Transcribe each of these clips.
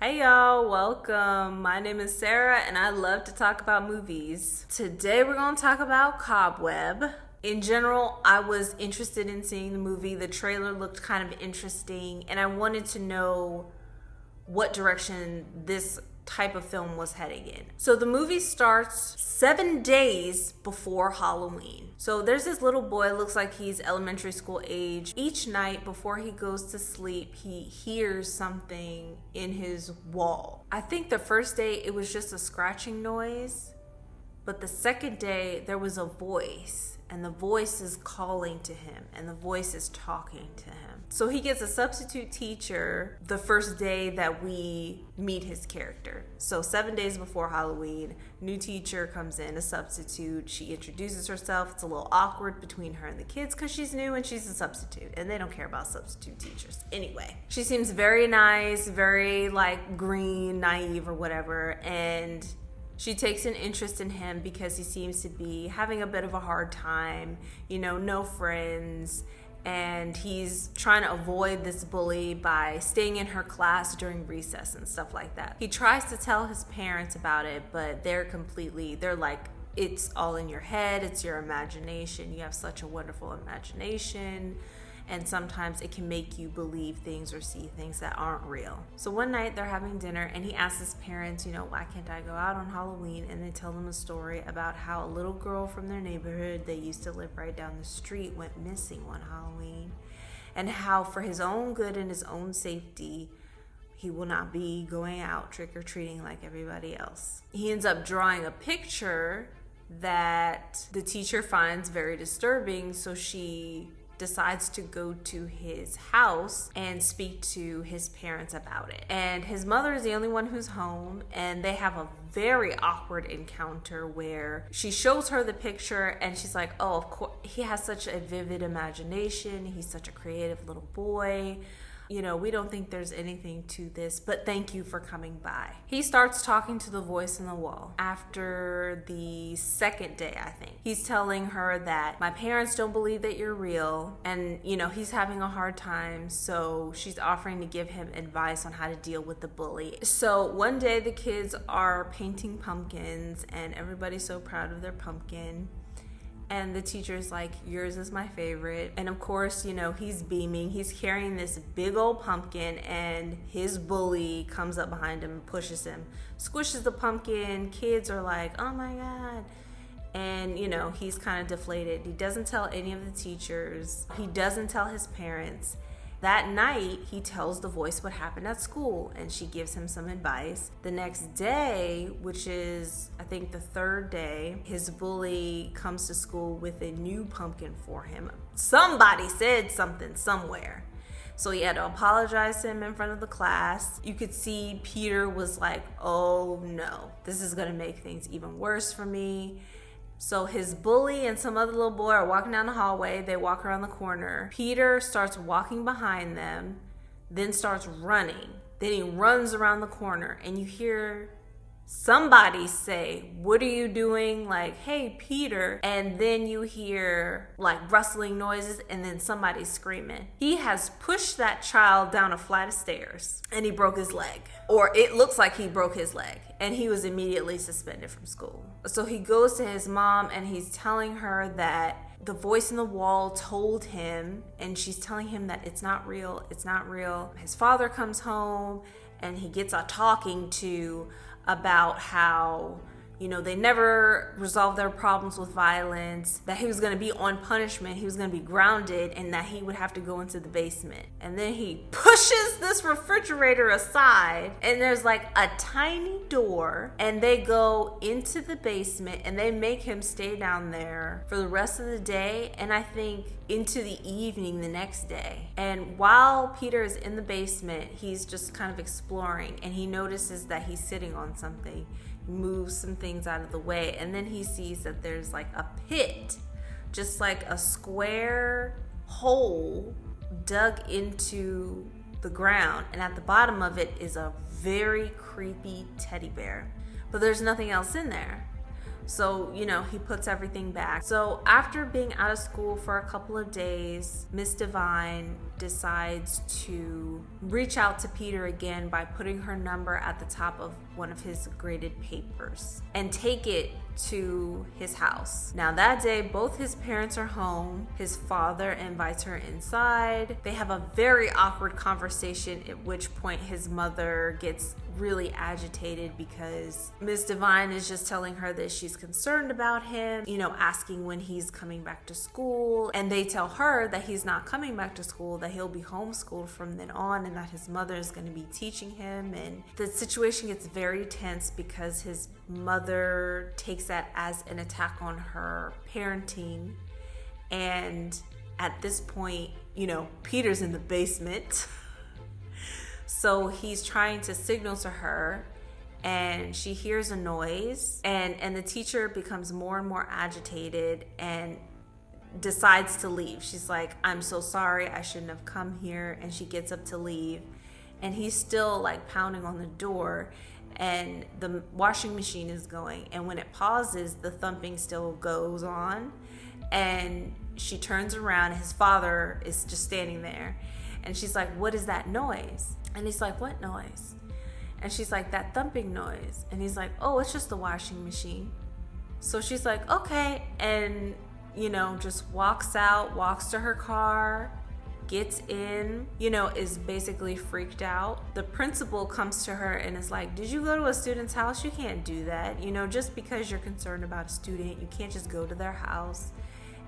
Hey y'all, welcome. My name is Sarah and I love to talk about movies. Today we're going to talk about Cobweb. In general, I was interested in seeing the movie. The trailer looked kind of interesting and I wanted to know what direction this type of film was heading in. So the movie starts 7 days before Halloween. So there's this little boy, looks like he's elementary school age. Each night before he goes to sleep, he hears something in his wall. I think the first day it was just a scratching noise, but the second day there was a voice, and the voice is calling to him, and the voice is talking to him. So he gets a substitute teacher the first day that we meet his character. So 7 days before Halloween, new teacher comes in, a substitute. She introduces herself. It's a little awkward between her and the kids because she's new and she's a substitute, and they don't care about substitute teachers. Anyway, she seems very nice, very green, naive or whatever, and she takes an interest in him because he seems to be having a bit of a hard time, no friends, and he's trying to avoid this bully by staying in her class during recess and stuff like that. He tries to tell his parents about it, but they're like, it's all in your head, it's your imagination, you have such a wonderful imagination. And sometimes it can make you believe things or see things that aren't real. So one night they're having dinner and he asks his parents, why can't I go out on Halloween? And they tell him a story about how a little girl from their neighborhood, they used to live right down the street, went missing one Halloween. And how for his own good and his own safety, he will not be going out trick-or-treating like everybody else. He ends up drawing a picture that the teacher finds very disturbing, so she decides to go to his house and speak to his parents about it. And his mother is the only one who's home, and they have a very awkward encounter where she shows her the picture and she's like, oh, of course, he has such a vivid imagination, he's such a creative little boy. We don't think there's anything to this, but thank you for coming by. He starts talking to the voice in the wall. After the second day, I think, he's telling her that my parents don't believe that you're real, and he's having a hard time, so she's offering to give him advice on how to deal with the bully. So one day the kids are painting pumpkins and everybody's so proud of their pumpkin. And the teacher's like, yours is my favorite. And of course, he's beaming. He's carrying this big old pumpkin and his bully comes up behind him and pushes him, squishes the pumpkin. Kids are like, oh my God. And, he's kind of deflated. He doesn't tell any of the teachers. He doesn't tell his parents. That night, he tells the voice what happened at school, and she gives him some advice. The next day, which is, I think, the third day, his bully comes to school with a new pumpkin for him. Somebody said something somewhere. So he had to apologize to him in front of the class. You could see Peter was like, oh no, this is going to make things even worse for me. So his bully and some other little boy are walking down the hallway. They walk around the corner. Peter starts walking behind them, then starts running. Then he runs around the corner and you hear somebody say, what are you doing? Like, hey, Peter. And then you hear rustling noises and then somebody screaming. He has pushed that child down a flight of stairs and he broke his leg. Or it looks like he broke his leg, and he was immediately suspended from school. So he goes to his mom and he's telling her that the voice in the wall told him, and she's telling him that it's not real, it's not real. His father comes home and he gets a talking to about how they never resolved their problems with violence, that he was going to be on punishment, he was going to be grounded, and that he would have to go into the basement. And then he pushes this refrigerator aside, and there's a tiny door, and they go into the basement, and they make him stay down there for the rest of the day, and I think into the evening the next day. And while Peter is in the basement, he's just kind of exploring, and he notices that he's sitting on something. Moves some things out of the way, and then he sees that there's a pit, just a square hole dug into the ground, and at the bottom of it is a very creepy teddy bear, but there's nothing else in there. So, he puts everything back. So after being out of school for a couple of days, Miss Devine decides to reach out to Peter again by putting her number at the top of one of his graded papers and take it to his house. Now that day, both his parents are home. His father invites her inside. They have a very awkward conversation, at which point his mother gets really agitated because Miss Devine is just telling her that she's concerned about him, asking when he's coming back to school. And they tell her that he's not coming back to school, that he'll be homeschooled from then on, and that his mother is going to be teaching him. And the situation gets very tense because his mother takes that as an attack on her parenting. And at this point, Peter's in the basement. So he's trying to signal to her, and she hears a noise, and the teacher becomes more and more agitated and decides to leave. She's like, I'm so sorry, I shouldn't have come here. And she gets up to leave, and he's still like pounding on the door, and the washing machine is going, and when it pauses, the thumping still goes on. And she turns around, his father is just standing there, and she's like, what is that noise? And he's like, what noise? And she's like, that thumping noise. And he's like, oh, it's just the washing machine. So she's like, okay. And, just walks out, walks to her car, gets in, is basically freaked out. The principal comes to her and is like, did you go to a student's house? You can't do that. Just because you're concerned about a student, you can't just go to their house.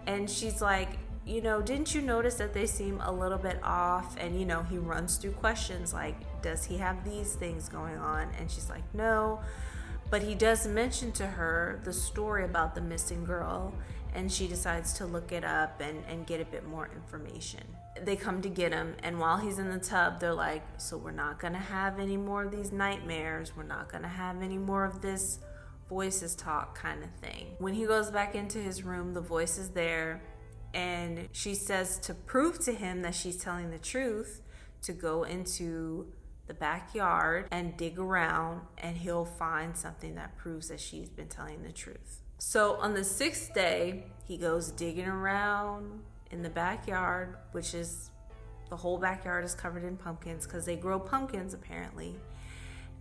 And she's like, didn't you notice that they seem a little bit off? And, he runs through questions like, does he have these things going on? And she's like, no. But he does mention to her the story about the missing girl, and she decides to look it up and get a bit more information. They come to get him, and while he's in the tub, they're like, so we're not going to have any more of these nightmares. We're not going to have any more of this voices talk kind of thing. When he goes back into his room, the voice is there. And she says to prove to him that she's telling the truth, to go into the backyard and dig around, and he'll find something that proves that she's been telling the truth. So on the 6th day, he goes digging around in the backyard, which is, the whole backyard is covered in pumpkins because they grow pumpkins apparently.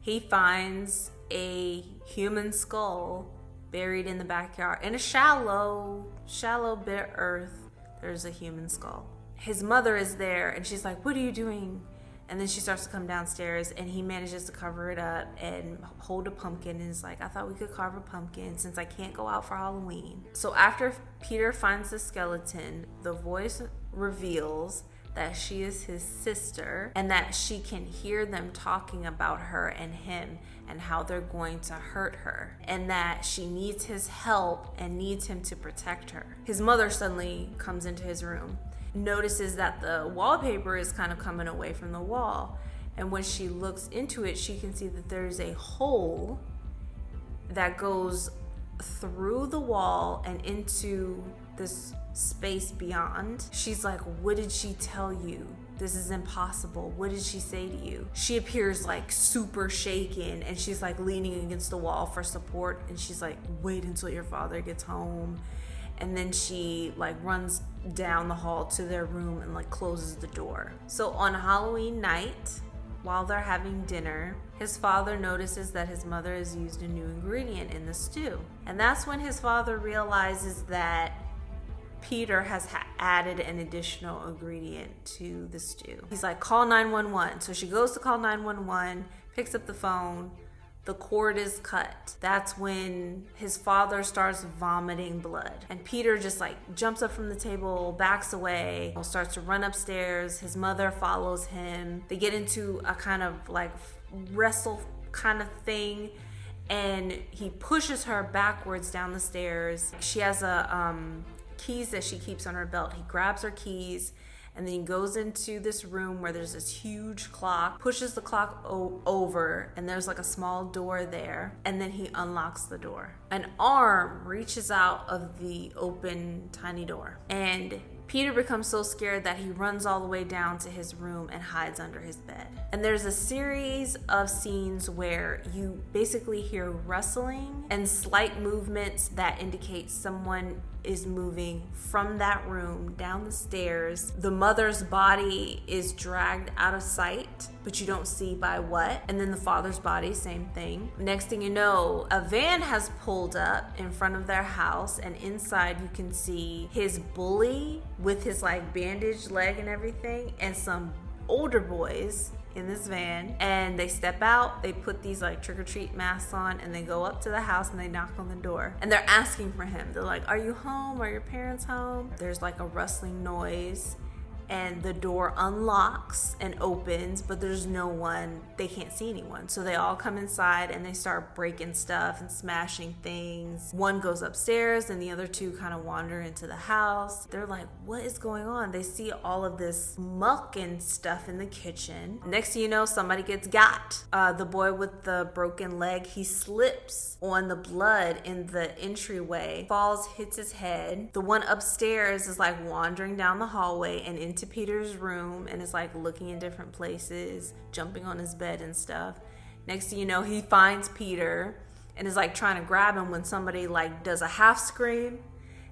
He finds a human skull buried in the backyard. In a shallow bit of earth, there's a human skull. His mother is there, and she's like, what are you doing? And then she starts to come downstairs, and he manages to cover it up and hold a pumpkin, and is like, I thought we could carve a pumpkin since I can't go out for Halloween. So after Peter finds the skeleton, the voice reveals that she is his sister, and that she can hear them talking about her and him and how they're going to hurt her, and that she needs his help and needs him to protect her. His mother suddenly comes into his room, notices that the wallpaper is kind of coming away from the wall, and when she looks into it, she can see that there's a hole that goes through the wall and into this space beyond. She's like, what did she tell you? This is impossible. What did she say to you? She appears like super shaken, and she's like leaning against the wall for support, and she's like, wait until your father gets home. And then she like runs down the hall to their room and like closes the door. So on Halloween night, while they're having dinner, his father notices that his mother has used a new ingredient in the stew. And that's when his father realizes that Peter has added an additional ingredient to the stew. He's like, call 911. So she goes to call 911, picks up the phone. The cord is cut. That's when his father starts vomiting blood. And Peter just like jumps up from the table, backs away, starts to run upstairs. His mother follows him. They get into a kind of like wrestle kind of thing, and he pushes her backwards down the stairs. She has a keys that she keeps on her belt. He grabs her keys, and then he goes into this room where there's this huge clock, pushes the clock over, and there's like a small door there, and then he unlocks the door. An arm reaches out of the open tiny door, and Peter becomes so scared that he runs all the way down to his room and hides under his bed. And there's a series of scenes where you basically hear rustling and slight movements that indicate someone is moving from that room down the stairs. The mother's body is dragged out of sight, but you don't see by what. And then the father's body, same thing. Next thing you know, a van has pulled up in front of their house, and inside you can see his bully with his like bandaged leg and everything, and some older boys in this van. And they step out, they put these like trick-or-treat masks on, and they go up to the house and they knock on the door, and they're asking for him. They're like, are you home? Are your parents home? There's like a rustling noise, and the door unlocks and opens, but there's no one. They can't see anyone. So they all come inside and they start breaking stuff and smashing things. One goes upstairs and the other two kind of wander into the house. They're like, what is going on? They see all of this muck and stuff in the kitchen. Next thing you know, somebody gets got. The boy with the broken leg, he slips on the blood in the entryway, falls, hits his head. The one upstairs is like wandering down the hallway and into Peter's room and is like looking in different places, jumping on his bed and stuff. Next thing you know, he finds Peter and is like trying to grab him when somebody like does a half scream,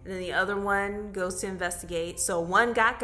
and then the other one goes to investigate. So one got,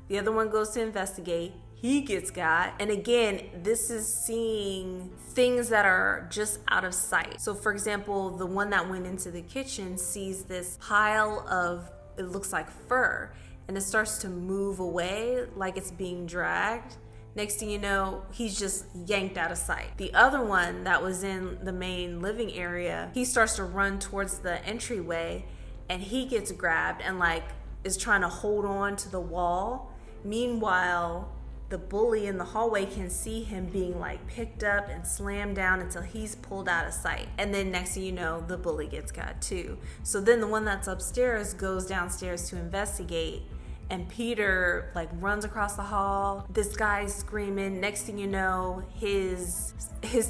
the other one goes to investigate, he gets got. And again, this is seeing things that are just out of sight. So for example, the one that went into the kitchen sees this pile of, it looks like fur, and it starts to move away like it's being dragged. Next thing you know, he's just yanked out of sight. The other one that was in the main living area, he starts to run towards the entryway, and he gets grabbed and like is trying to hold on to the wall. Meanwhile, the bully in the hallway can see him being like picked up and slammed down until he's pulled out of sight. And then next thing you know, the bully gets got too. So then the one that's upstairs goes downstairs to investigate, and Peter like runs across the hall. This guy's screaming. Next thing you know, his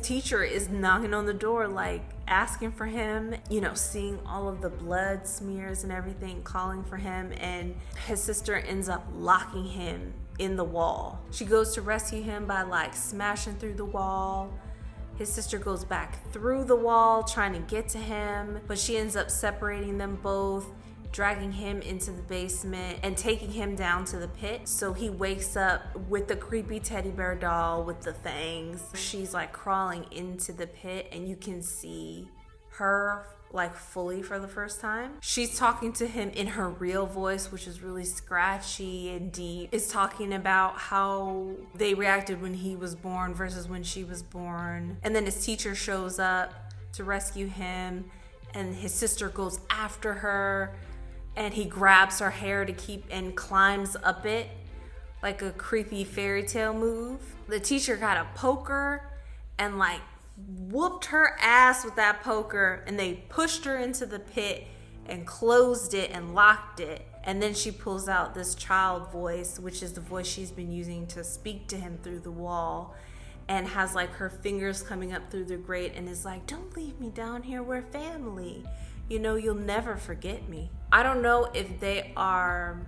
teacher is knocking on the door, like asking for him, you know, seeing all of the blood smears and everything, calling for him. And his sister ends up locking him in the wall. She goes to rescue him by like smashing through the wall. His sister goes back through the wall trying to get to him, but she ends up separating them both, dragging him into the basement and taking him down to the pit. So he wakes up with the creepy teddy bear doll with the fangs. She's like crawling into the pit, and you can see her like fully for the first time. She's talking to him in her real voice, which is really scratchy and deep. It's talking about how they reacted when he was born versus when she was born. And then his teacher shows up to rescue him, and his sister goes after her, and he grabs her hair to keep and climbs up it like a creepy fairy tale move. The teacher got a poker and like whooped her ass with that poker, and they pushed her into the pit and closed it and locked it. And then she pulls out this child voice, which is the voice she's been using to speak to him through the wall, and has like her fingers coming up through the grate and is like, don't leave me down here, we're family, you know, you'll never forget me. I don't know if they are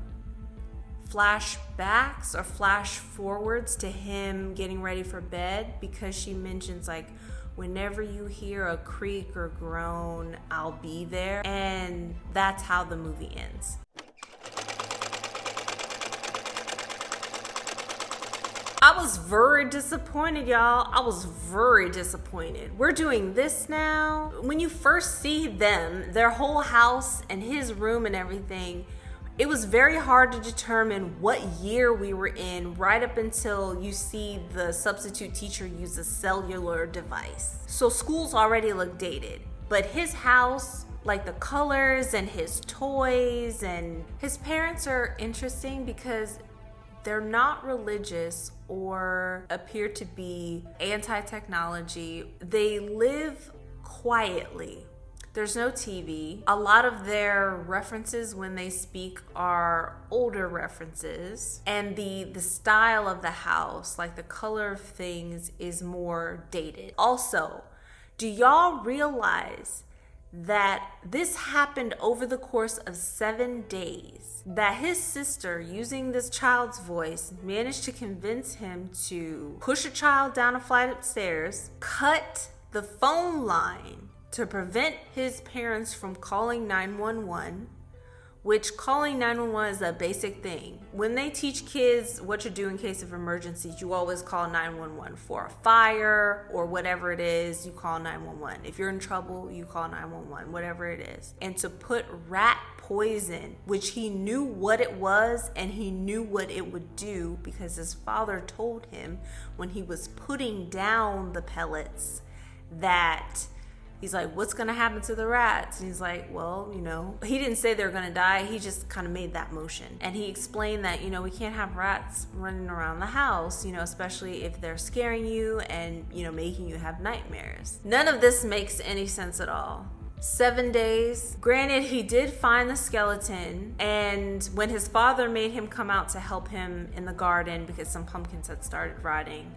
flashbacks or flash forwards to him getting ready for bed, because she mentions like, whenever you hear a creak or groan, I'll be there. And that's how the movie ends. I was very disappointed, y'all. I was very disappointed. We're doing this now. When you first see them, their whole house and his room and everything, it was very hard to determine what year we were in, right up until you see the substitute teacher use a cellular device. So schools already look dated, but his house, like the colors and his toys, and his parents are interesting because they're not religious or appear to be anti-technology. They live quietly. There's no TV. A lot of their references when they speak are older references. And the style of the house, like the color of things, is more dated. Also, do y'all realize that this happened over the course of 7 days? That his sister, using this child's voice, managed to convince him to push a child down a flight of stairs, cut the phone line to prevent his parents from calling 911, which calling 911 is a basic thing. When they teach kids what to do in case of emergencies, you always call 911 for a fire or whatever it is, you call 911. If you're in trouble, you call 911, whatever it is. And to put rat poison, which he knew what it was and he knew what it would do because his father told him when he was putting down the pellets that he's like, what's going to happen to the rats? And he's like, well, he didn't say they're going to die. He just kind of made that motion. And he explained that, we can't have rats running around the house, especially if they're scaring you and, making you have nightmares. None of this makes any sense at all. 7 days. Granted, he did find the skeleton, and when his father made him come out to help him in the garden because some pumpkins had started rotting,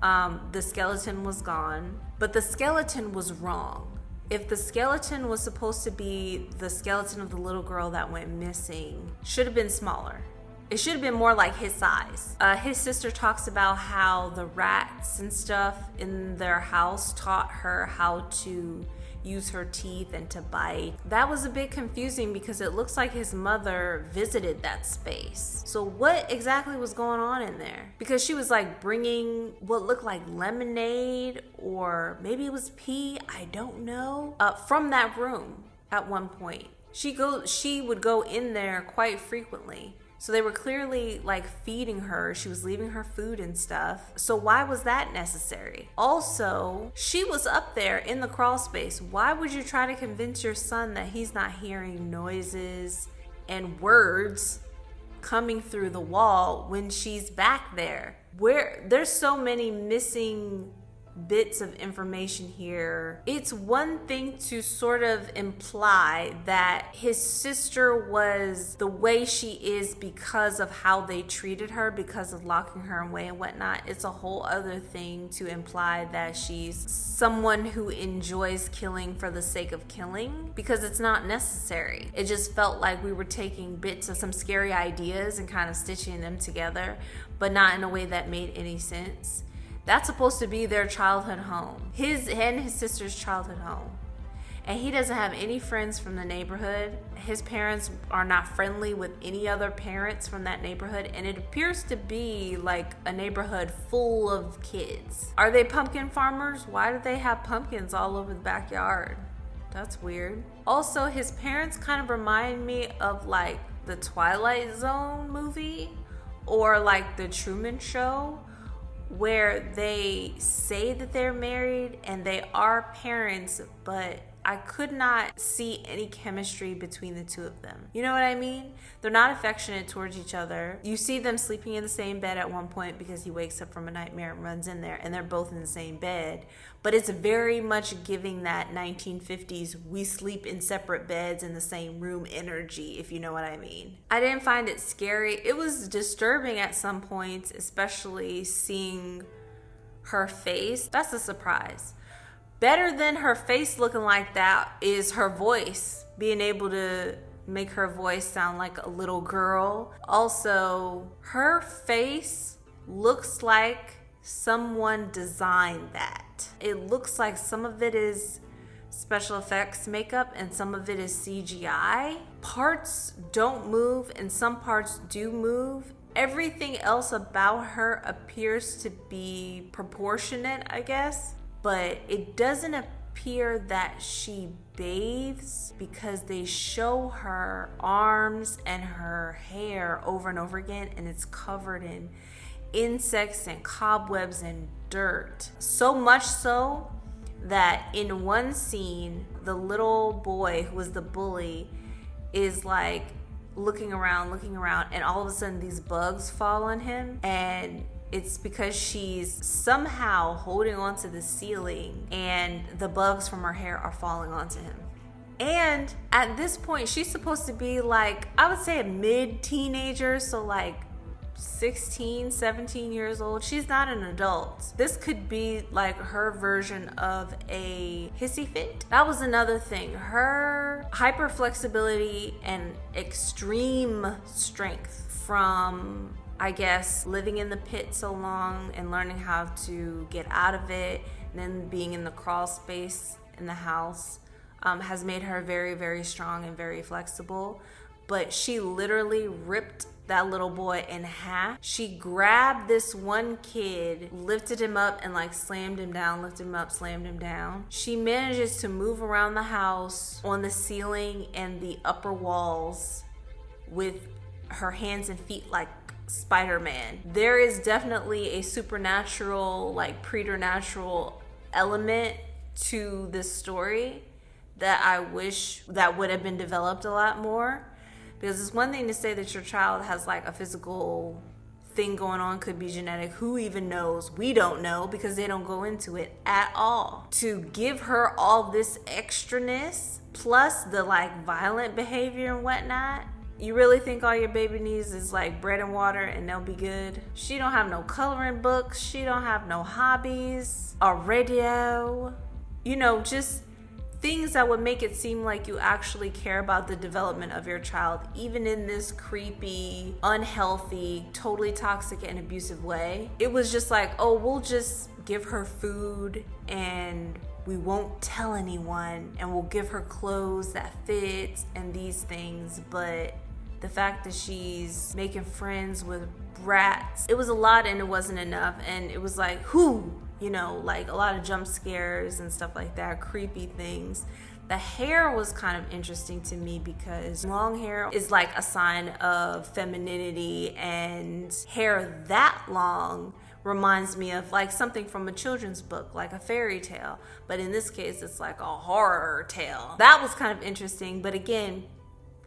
the skeleton was gone. But the skeleton was wrong. If the skeleton was supposed to be the skeleton of the little girl that went missing, should have been smaller. It should have been more like his size. His sister talks about how the rats and stuff in their house taught her how to use her teeth and to bite. That was a bit confusing because it looks like his mother visited that space. So what exactly was going on in there? Because she was like bringing what looked like lemonade, or maybe it was pee, I don't know, from that room at one point. She would go in there quite frequently. So they were clearly like feeding her. She was leaving her food and stuff. So why was that necessary? Also, she was up there in the crawl space. Why would you try to convince your son that he's not hearing noises and words coming through the wall when she's back there? There's so many missing bits of information here. It's one thing to sort of imply that his sister was the way she is because of how they treated her, because of locking her away and whatnot. It's a whole other thing to imply that she's someone who enjoys killing for the sake of killing, because it's not necessary. It just felt like we were taking bits of some scary ideas and kind of stitching them together, but not in a way that made any sense. That's supposed to be their childhood home. His and his sister's childhood home. And he doesn't have any friends from the neighborhood. His parents are not friendly with any other parents from that neighborhood. And it appears to be like a neighborhood full of kids. Are they pumpkin farmers? Why do they have pumpkins all over the backyard? That's weird. Also, his parents kind of remind me of like the Twilight Zone movie or like the Truman Show, where they say that they're married and they are parents, but I could not see any chemistry between the two of them. You know what I mean? They're not affectionate towards each other. You see them sleeping in the same bed at one point because he wakes up from a nightmare and runs in there, and they're both in the same bed. But it's very much giving that 1950s we sleep in separate beds in the same room energy, if you know what I mean. I didn't find it scary. It was disturbing at some points, especially seeing her face. That's a surprise. Better than her face looking like that is her voice, being able to make her voice sound like a little girl. Also, her face looks like someone designed that. It looks like some of it is special effects makeup and some of it is CGI. Parts don't move and some parts do move. Everything else about her appears to be proportionate, I guess. But it doesn't appear that she bathes because they show her arms and her hair over and over again, and it's covered in insects and cobwebs and dirt. So much so that in one scene, the little boy who was the bully is like looking around, and all of a sudden these bugs fall on him, and it's because she's somehow holding onto the ceiling and the bugs from her hair are falling onto him. And at this point, she's supposed to be like, I would say a mid-teenager, so like 16, 17 years old. She's not an adult. This could be like her version of a hissy fit. That was another thing. Her hyper flexibility and extreme strength from, I guess, living in the pit so long and learning how to get out of it, and then being in the crawl space in the house has made her very, very strong and very flexible. but she literally ripped that little boy in half. She grabbed this one kid, lifted him up and like slammed him down, lifted him up, slammed him down. She manages to move around the house on the ceiling and the upper walls with her hands and feet like Spider-Man. There is definitely a supernatural, like preternatural element to this story that I wish that would have been developed a lot more. Because it's one thing to say that your child has like a physical thing going on, could be genetic. Who even knows? We don't know because they don't go into it at all. To give her all this extraness plus the like violent behavior and whatnot, you really think all your baby needs is like bread and water and they'll be good? She don't have no coloring books. She don't have no hobbies, a radio, you know, just things that would make it seem like you actually care about the development of your child, even in this creepy, unhealthy, totally toxic and abusive way. It was just like, oh, we'll just give her food and we won't tell anyone, and we'll give her clothes that fit and these things. But the fact that she's making friends with brats, it was a lot and it wasn't enough. And it was like, who? You know, like a lot of jump scares and stuff like that, creepy things. The hair was kind of interesting to me because long hair is like a sign of femininity, and hair that long reminds me of like something from a children's book, like a fairy tale. But in this case, it's like a horror tale. That was kind of interesting. But again,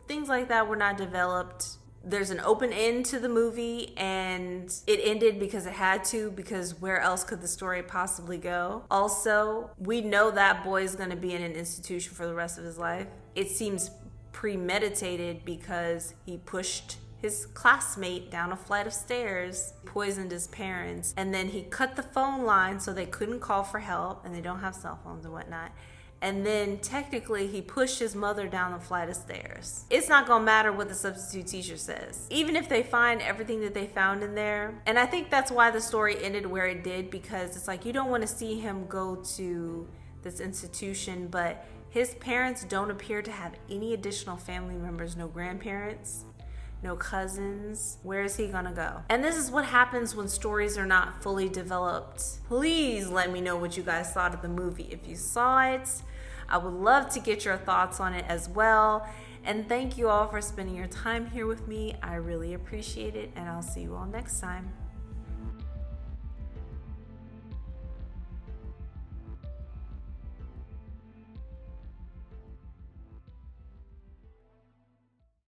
things like that were not developed. There's an open end to the movie, and it ended because it had to, because where else could the story possibly go? Also, we know that boy is going to be in an institution for the rest of his life. It seems premeditated because he pushed his classmate down a flight of stairs, poisoned his parents, and then he cut the phone line so they couldn't call for help, and they don't have cell phones and whatnot. And then technically he pushed his mother down the flight of stairs. It's not gonna matter what the substitute teacher says. Even if they find everything that they found in there. And I think that's why the story ended where it did, because it's like you don't want to see him go to this institution, but his parents don't appear to have any additional family members, no grandparents, no cousins. Where is he gonna go? And this is what happens when stories are not fully developed. Please let me know what you guys thought of the movie. If you saw it, I would love to get your thoughts on it as well. And thank you all for spending your time here with me. I really appreciate it, and I'll see you all next time.